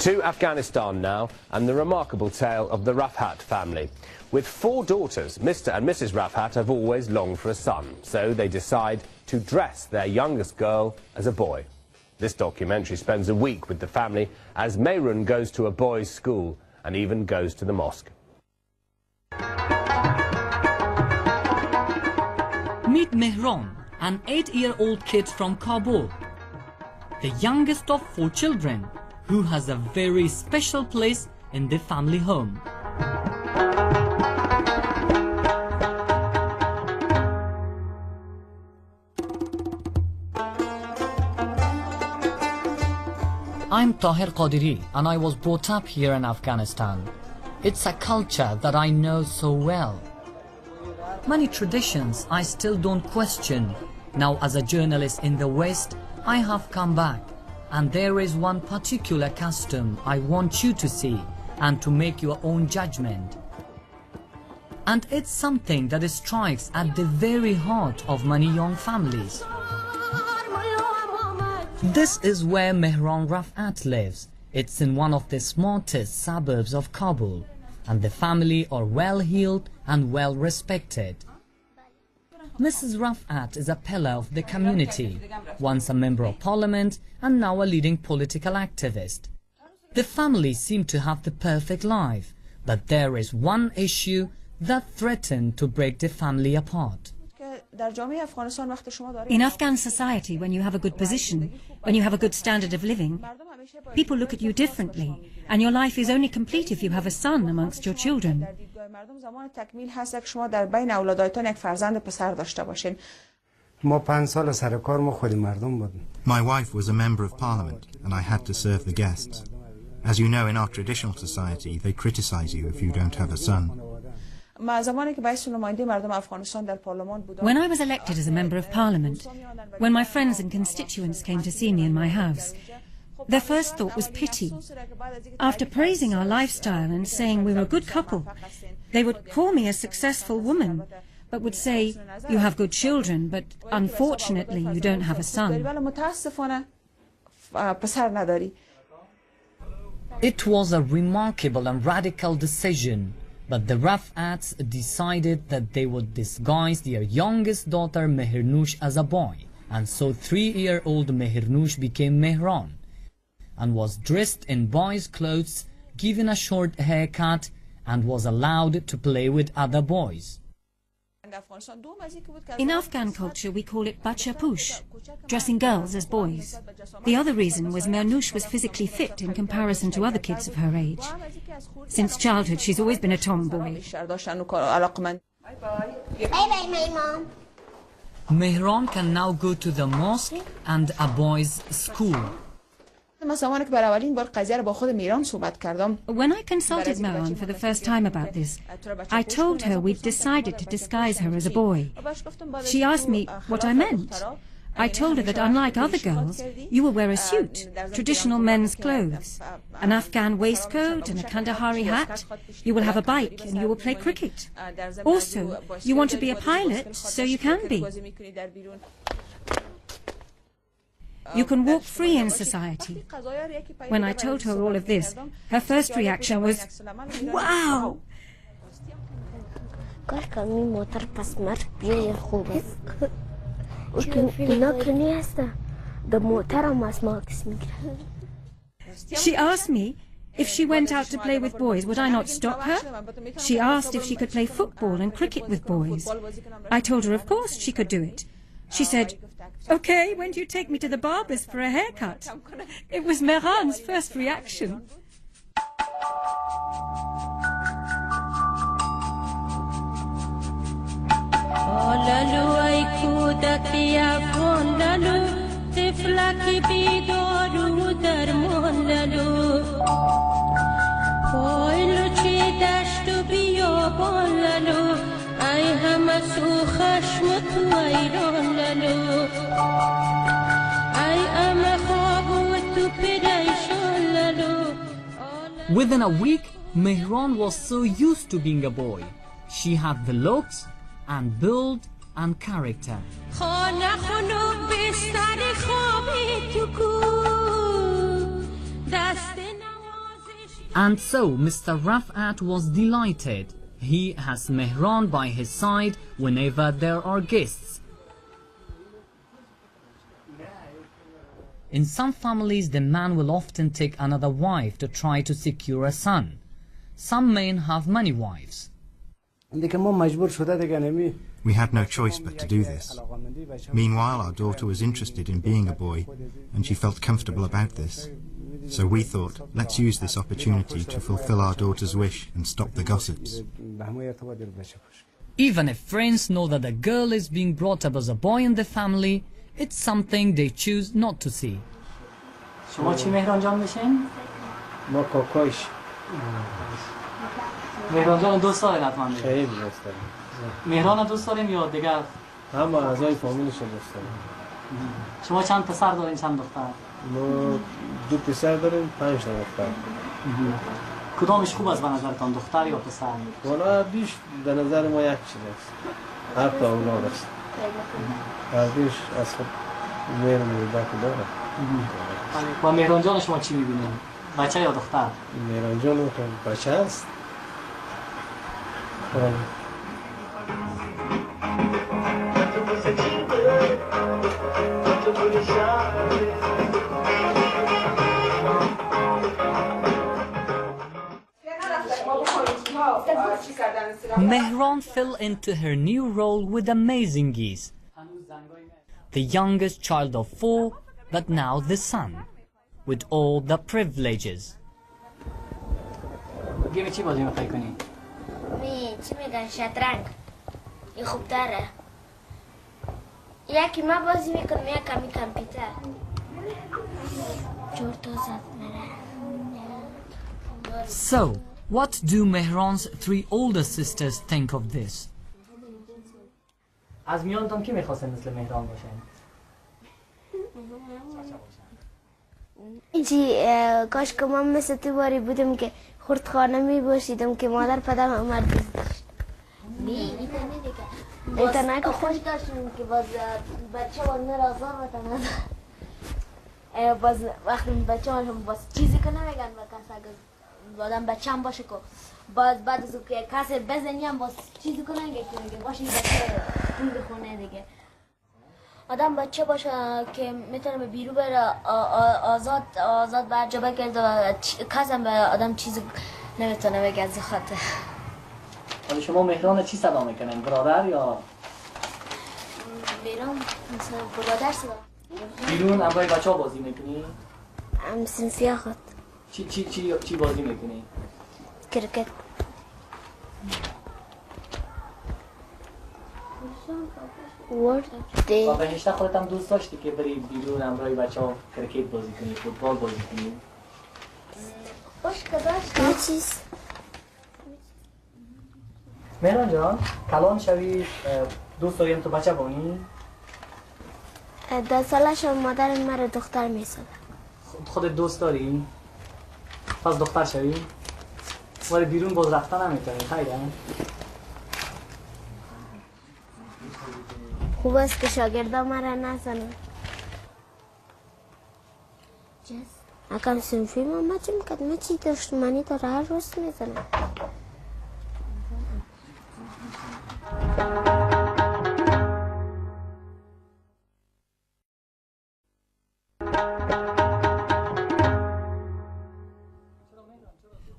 To Afghanistan now, and the remarkable tale of the Rafhat family. With 4 daughters, Mr. and Mrs. Rafhat have always longed for a son, so they decide to dress their youngest girl as a boy. This documentary spends a week with the family as Mehrun goes to a boys' school and even goes to the mosque. Meet Mehrun, an 8-year-old kid from Kabul, the youngest of 4 children, who has a very special place in the family home. I'm Tahir Qadiri and I was brought up here in Afghanistan. It's a culture that I know so well. Many traditions I still don't question. Now, as a journalist in the West, I have come back, and there is one particular custom I want you to see and to make your own judgment. And it's something that strikes at the very heart of many young families. This is where Mehrun Rafhat lives. It's in one of the smartest suburbs of Kabul, and the family are well-heeled and well-respected. Mrs. Rafhat is a pillar of the community, once a member of parliament and now a leading political activist. The family seem to have the perfect life, but there is one issue that threatened to break the family apart. In Afghan society, when you have a good position, when you have a good standard of living, people look at you differently, and your life is only complete if you have a son amongst your children. My wife was a member of parliament, and I had to serve the guests. As you know, in our traditional society, they criticize you if you don't have a son. When I was elected as a member of parliament, when my friends and constituents came to see me in my house, their first thought was pity. After praising our lifestyle and saying we were a good couple, they would call me a successful woman, but would say, "You have good children, but unfortunately you don't have a son." It was a remarkable and radical decision, but the Rafhats decided that they would disguise their youngest daughter Mehrnush as a boy, and so 3-year-old Mehrnush became Mehrun and was dressed in boys' clothes, given a short haircut, and was allowed to play with other boys. In Afghan culture, we call it bacha push, dressing girls as boys. The other reason was Mehrnush was physically fit in comparison to other kids of her age. Since childhood, she's always been a tomboy. Bye-bye, my mom. Mehrun can now go to the mosque and a boys' school. When I consulted Mehrun for the first time about this, I told her we'd decided to disguise her as a boy. She asked me what I meant. I told her that unlike other girls, you will wear a suit, traditional men's clothes, an Afghan waistcoat and a Kandahari hat. You will have a bike and you will play cricket. Also, you want to be a pilot, so you can be. You can walk free in society. When I told her all of this, her first reaction was, "Wow!" She asked me if she went out to play with boys, would I not stop her? She asked if she could play football and cricket with boys. I told her of course she could do it. She said, "Okay, when do you take me to the barber's for a haircut?" It was Mehrun's first reaction. Within a week, Mehrun was so used to being a boy. She had the looks and build and character. And so Mr. Rafat was delighted. He has Mehran by his side whenever there are guests. In some families, the man will often take another wife to try to secure a son. Some men have many wives. We had no choice but to do this. Meanwhile, our daughter was interested in being a boy, and she felt comfortable about this. So we thought, let's use this opportunity to fulfill our daughter's wish and stop the gossips. Even if friends know that the girl is being brought up as a boy in the family, it's something they choose not to see. شما چی مهران جان میشین؟ ما کاکایش. مهران جان دوست دارین حتما؟ خیلی دوست دارم. مهران دوست دارین یا دیگر؟ همه اعضای فامیلش دوست دارم. شما چند پسر دارین چند دختر؟ ما 2 پسر داریم 5 تا دختر. کدامش خوب است به نظرتان، دختر یا پسر؟ والا بیش به نظر ما یک چیز است. هر تا اولاد است. هر بیش از خود میرم میده که داره. با مهران جان شما چی میبینید؟ بچه یا دختر؟ مهران جان بچه است. Mehran fell into her new role with amazing ease. The youngest child of 4, but now the son, with all the privileges. گیم چی بازی میخوای کنی؟ چی میگن شطرنج این خوب داره یکی ما بازی میکنم یک کمی کامپیوتر جور تو زد So, what do Mehran's 3 older sisters think of this? از میانتان کی میخواست مثل مهران باشه؟ اینجی کاش که من مثل تو باری بودم که خردخانه می باشیدم که مادر پدرم امر دوست داشت اینترنه که خوش داشتیم که باز بچه باز نرازان و تنازان باز وقتی بچه هاشون باز چیزی که نمیگن و کس اگر آدم بچه هم باشه که باز بعد از که کسی بزنی هم باز چیزی که نگه که باشه بچه پول بخونه دیگه آدم بچه باشه که میتونه بیرون بره آزاد بر جا بگرده و کسی هم به آدم چیزی نمیتونه بگه از خاطر حالا شما مهران چی صدا میکنین؟ برادر یا؟ بیرون مثلا برادر صدا بیرون همراه بچه ها بازی میکنی؟ سنفیا خود چی بازی میکنی؟ کرکت و بهشته خودت هم دوست داشتی که بری بیرون همراه بچه ها کرکت بازی کنی، فوتبال بازی کنی؟ خوش که داشت همه چیز مهران جان، کلان شوی دوست داریم تو بچه بانی؟ 10 سالش مادر مرا دختر میسازه خودت دوست داری؟ پس دختر شوی؟ ولی بیرون باز رفتن نمیتونی، خیلی هم؟ خوب است که شاگردا مرا نزنن اکم سنفی ما چی میکرد من چی دشمنی داره هر روز میزنم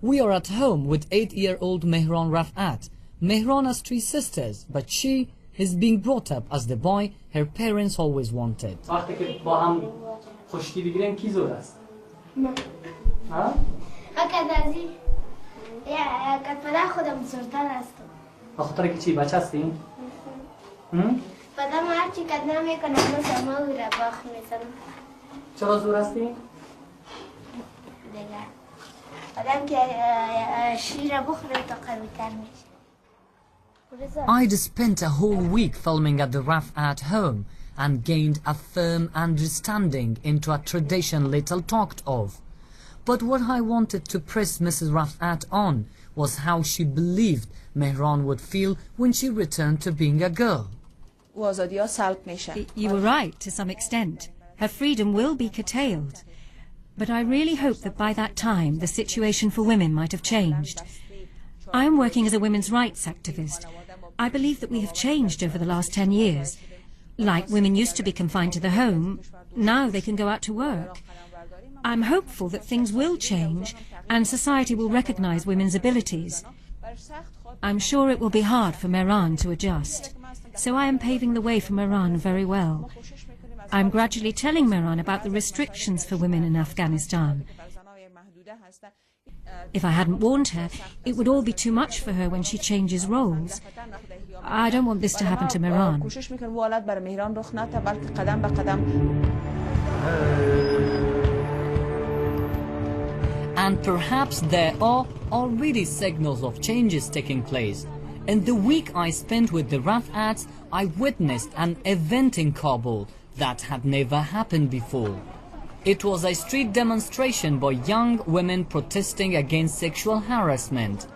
We are at home with 8-year-old Mehran Rafat. Mehran has 3 sisters, but she is being brought up as the boy her parents always wanted. وقتی که با هم خشکی بگیرین کی زور است؟ ها؟ اکدازی یا پدر خودم زورتر هستم بخاطر که چی بچه هستی؟ پدرم هرچی کدنا میکنم مثل ما او را باخ میزنم چرا زور هستی؟ دیگه آدم که شیر بخوره تا قوی تر میشه I'd spent a whole week filming at the Rafat home and gained a firm understanding into a tradition little talked of. But what I wanted to press Mrs. Rafat on was how she believed Mehran would feel when she returned to being a girl. You were right to some extent. Her freedom will be curtailed. But I really hope that by that time the situation for women might have changed. I am working as a women's rights activist. I believe that we have changed over the last 10 years. Like women used to be confined to the home, now they can go out to work. I'm hopeful that things will change and society will recognise women's abilities. I'm sure it will be hard for Mehran to adjust, so I am paving the way for Mehran very well. I'm gradually telling Mehran about the restrictions for women in Afghanistan. If I hadn't warned her, it would all be too much for her when she changes roles. I don't want this to happen to Mehran. And perhaps there are already signals of changes taking place. In the week I spent with the Rafats, I witnessed an event in Kabul that had never happened before. It was a street demonstration by young women protesting against sexual harassment.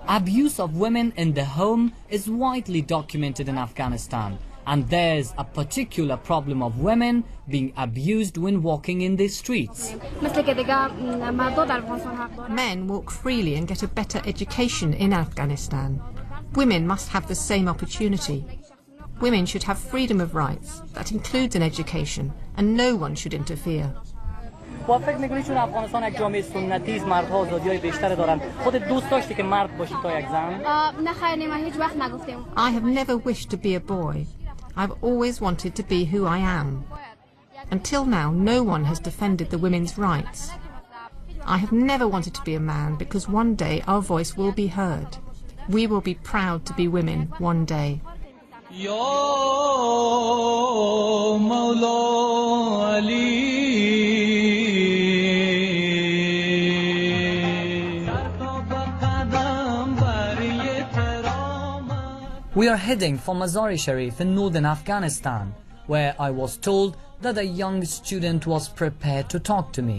Abuse of women in the home is widely documented in Afghanistan, and there's a particular problem of women being abused when walking in the streets. Men walk freely and get a better education in Afghanistan. Women must have the same opportunity. Women should have freedom of rights. That includes an education, and no one should interfere. با فکر می‌کنی چون افغانستان یک جامعه سنتی است مردها آزادی‌های بیشتری دارن خودت دوست داشتی که مرد باشی تا یک زن؟ نه خیر من هیچ وقت نگفتم. I have never wished to be a boy. I've always wanted to be who I am. Until now, no one has defended the women's rights. I have never wanted to be a man because one day our voice will be heard. We will be proud to be women one day. We are heading for Mazar-e Sharif in northern Afghanistan, where I was told that a young student was prepared to talk to me.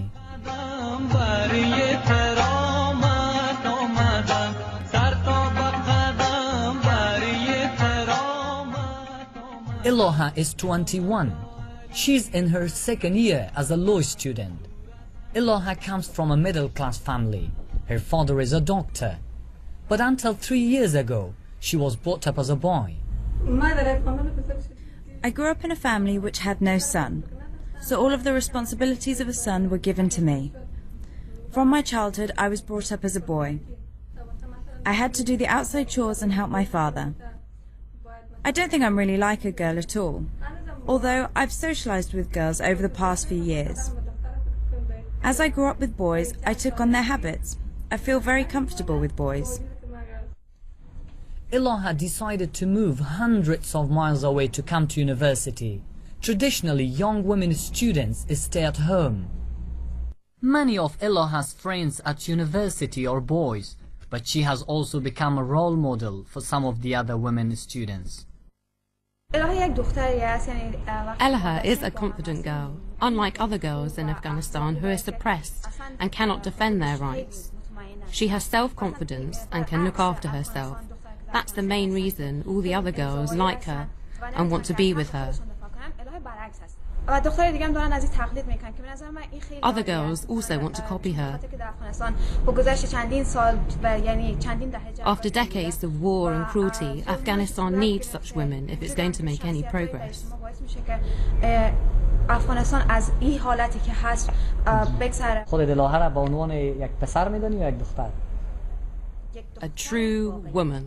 Iloha is 21. She's in her second year as a law student. Iloha comes from a middle-class family. Her father is a doctor. But until 3 years ago, she was brought up as a boy. I grew up in a family which had no son, so all of the responsibilities of a son were given to me. From my childhood, I was brought up as a boy. I had to do the outside chores and help my father. I don't think I'm really like a girl at all, although I've socialized with girls over the past few years. As I grew up with boys, I took on their habits. I feel very comfortable with boys. Iloha decided to move hundreds of miles away to come to university. Traditionally, young women students stay at home. Many of Iloha's friends at university are boys, but she has also become a role model for some of the other women students. Elaha is a confident girl, unlike other girls in Afghanistan who are suppressed and cannot defend their rights. She has self-confidence and can look after herself. That's the main reason all the other girls like her and want to be with her. Other girls also want to copy her. After decades of war and cruelty, Afghanistan needs such women if it's going to make any progress. A true woman.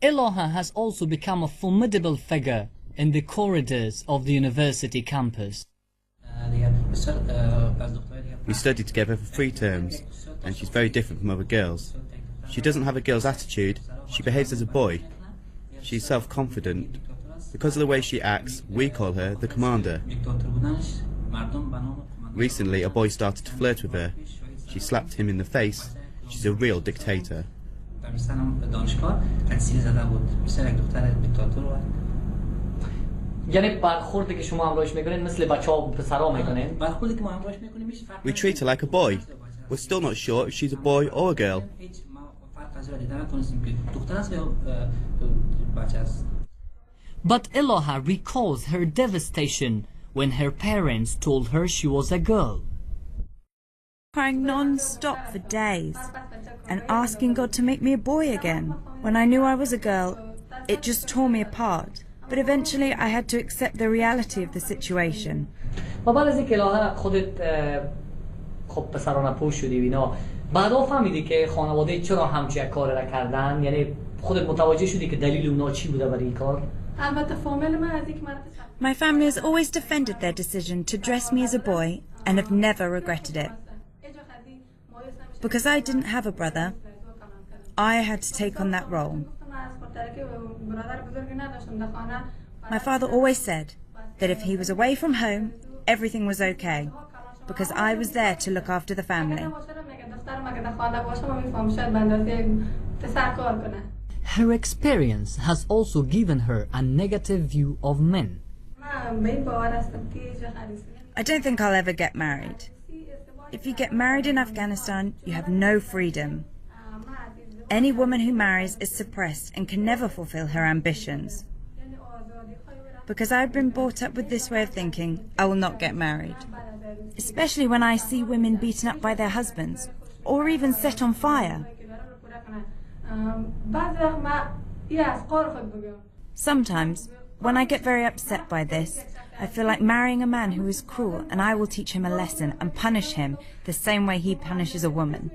Iloha has also become a formidable figure in the corridors of the university campus. We studied together for 3 terms, and she's very different from other girls. She doesn't have a girl's attitude, she behaves as a boy. She's self-confident. Because of the way she acts, we call her the commander. Recently, a boy started to flirt with her. She slapped him in the face. She's a real dictator. We treat her like a boy. We're still not sure if she's a boy or a girl. But Iloha recalls her devastation when her parents told her she was a girl. Crying non-stop for days and asking God to make me a boy again. When I knew I was a girl, it just tore me apart. But eventually I had to accept the reality of the situation. و بعد از اینکه لاغر خودت خب پسرانه پوش شدی و اینا بعدا فهمیدی که خانواده چرا همچین کار را کردن، یعنی خودت متوجه شدی که دلیل اونا چی بوده برای این کار؟ البته فامیل من از اینکه من My family has always defended their decision to dress me as a boy and have never regretted it. Because I didn't have a brother, I had to take on that role. My father always said that if he was away from home, everything was okay, because I was there to look after the family. Her experience has also given her a negative view of men. I don't think I'll ever get married. If you get married in Afghanistan, you have no freedom. Any woman who marries is suppressed and can never fulfill her ambitions. Because I've been brought up with this way of thinking, I will not get married. Especially when I see women beaten up by their husbands, or even set on fire. Sometimes, when I get very upset by this, I feel like marrying a man who is cruel, and I will teach him a lesson and punish him the same way he punishes a woman.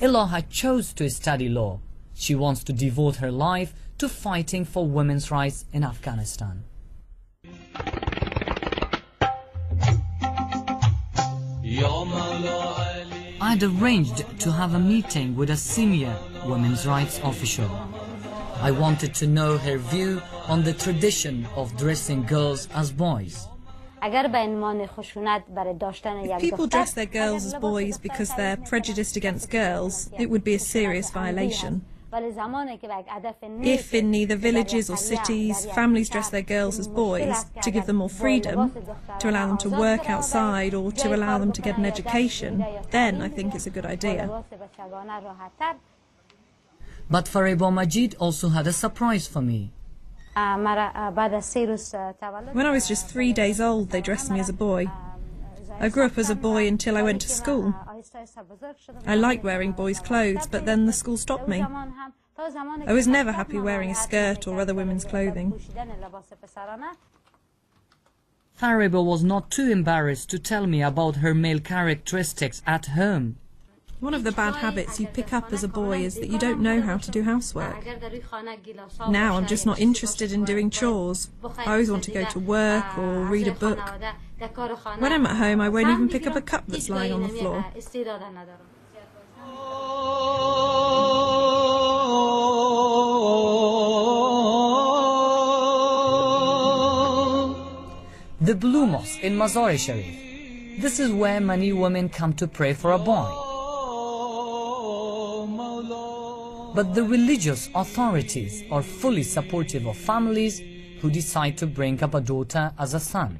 Eloha chose to study law. She wants to devote her life to fighting for women's rights in Afghanistan. I had arranged to have a meeting with a senior women's rights official. I wanted to know her view on the tradition of dressing girls as boys. If people dress their girls as boys because they're prejudiced against girls, it would be a serious violation. If in either villages or cities, families dress their girls as boys to give them more freedom, to allow them to work outside or to allow them to get an education, then I think it's a good idea. But Fariba Majid also had a surprise for me. When I was just 3 days old, they dressed me as a boy. I grew up as a boy until I went to school. I liked wearing boys' clothes, but then the school stopped me. I was never happy wearing a skirt or other women's clothing. Fariba was not too embarrassed to tell me about her male characteristics at home. One of the bad habits you pick up as a boy is that you don't know how to do housework. Now I'm just not interested in doing chores. I always want to go to work or read a book. When I'm at home, I won't even pick up a cup that's lying on the floor. The Blue Mosque in Mazar-e Sharif. This is where many women come to pray for a boy. But the religious authorities are fully supportive of families who decide to bring up a daughter as a son.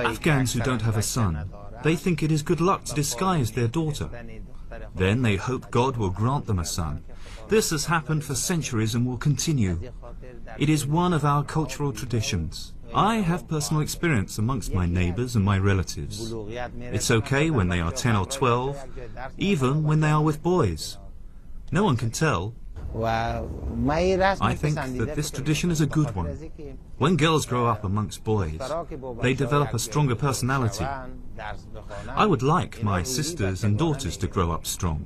Afghans who don't have a son, they think it is good luck to disguise their daughter. Then they hope God will grant them a son. This has happened for centuries and will continue. It is one of our cultural traditions. I have personal experience amongst my neighbours and my relatives. It's okay when they are 10 or 12, even when they are with boys. No one can tell. I think that this tradition is a good one. When girls grow up amongst boys, they develop a stronger personality. I would like my sisters and daughters to grow up strong.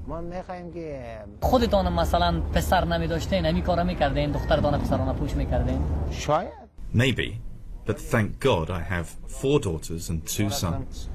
خودتان مثلا پسر نمی‌داشتین همین کارا می‌کردین دخترتان پسرانه پوش می‌کردین؟ Maybe, but thank God I have 4 daughters and 2 sons.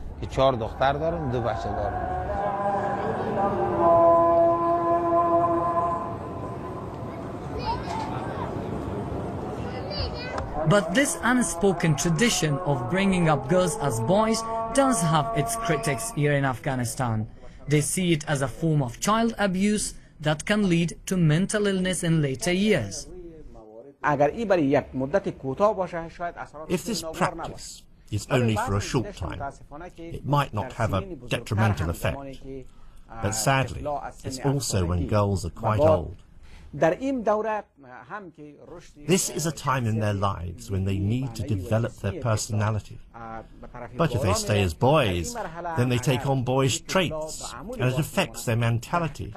But this unspoken tradition of bringing up girls as boys does have its critics here in Afghanistan. They see it as a form of child abuse that can lead to mental illness in later years. If this practice is only for a short time, it might not have a detrimental effect. But sadly, it's also when girls are quite old. This is a time in their lives when they need to develop their personality. But if they stay as boys, then they take on boyish traits, and it affects their mentality.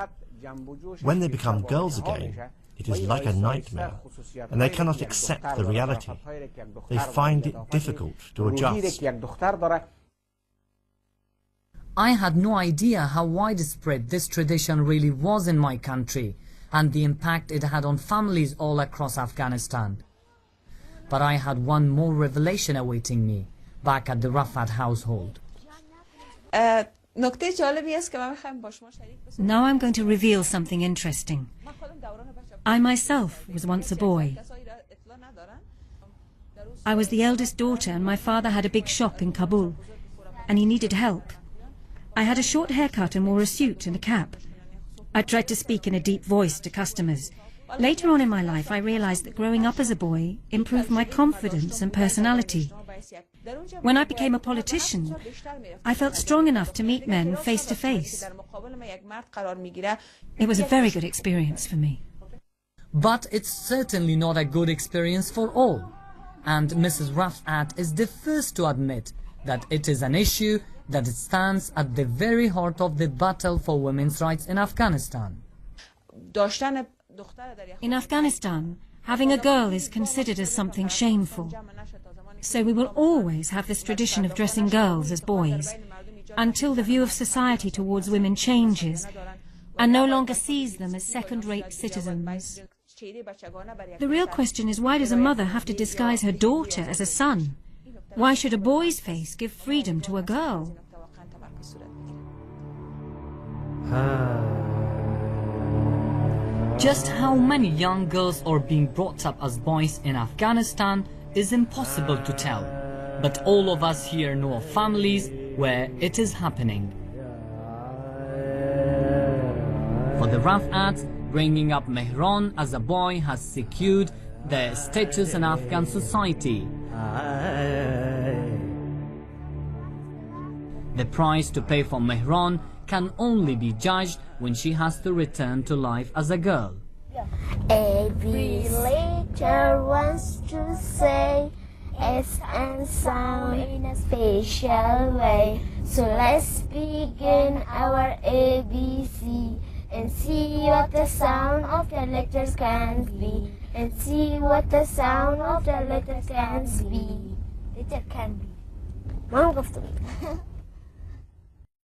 When they become girls again, it is like a nightmare, and they cannot accept the reality. They find it difficult to adjust. I had no idea how widespread this tradition really was in my country and the impact it had on families all across Afghanistan. But I had one more revelation awaiting me back at the Rafat household. Now I'm going to reveal something interesting. I myself was once a boy. I was the eldest daughter, and my father had a big shop in Kabul, and he needed help. I had a short haircut and wore a suit and a cap. I tried to speak in a deep voice to customers. Later on in my life, I realized that growing up as a boy improved my confidence and personality. When I became a politician, I felt strong enough to meet men face to face. It was a very good experience for me. But it's certainly not a good experience for all. And Mrs. Rafat is the first to admit that it is an issue that stands at the very heart of the battle for women's rights in Afghanistan. In Afghanistan, having a girl is considered as something shameful. So we will always have this tradition of dressing girls as boys, until the view of society towards women changes and no longer sees them as second-rate citizens. The real question is, why does a mother have to disguise her daughter as a son? Why should a boy's face give freedom to a girl? Just how many young girls are being brought up as boys in Afghanistan is impossible to tell, but all of us here know of families where it is happening. For the Rafats, bringing up Mehran as a boy has secured their status in Afghan society. The price to pay for Mehran can only be judged when she has to return to life as a girl. Every later wants to say S and sound in a special way. So let's begin our ABC and see what the sound of the letters can be. And see what the sound of the letters can be. Letter can be. Mom, go to me.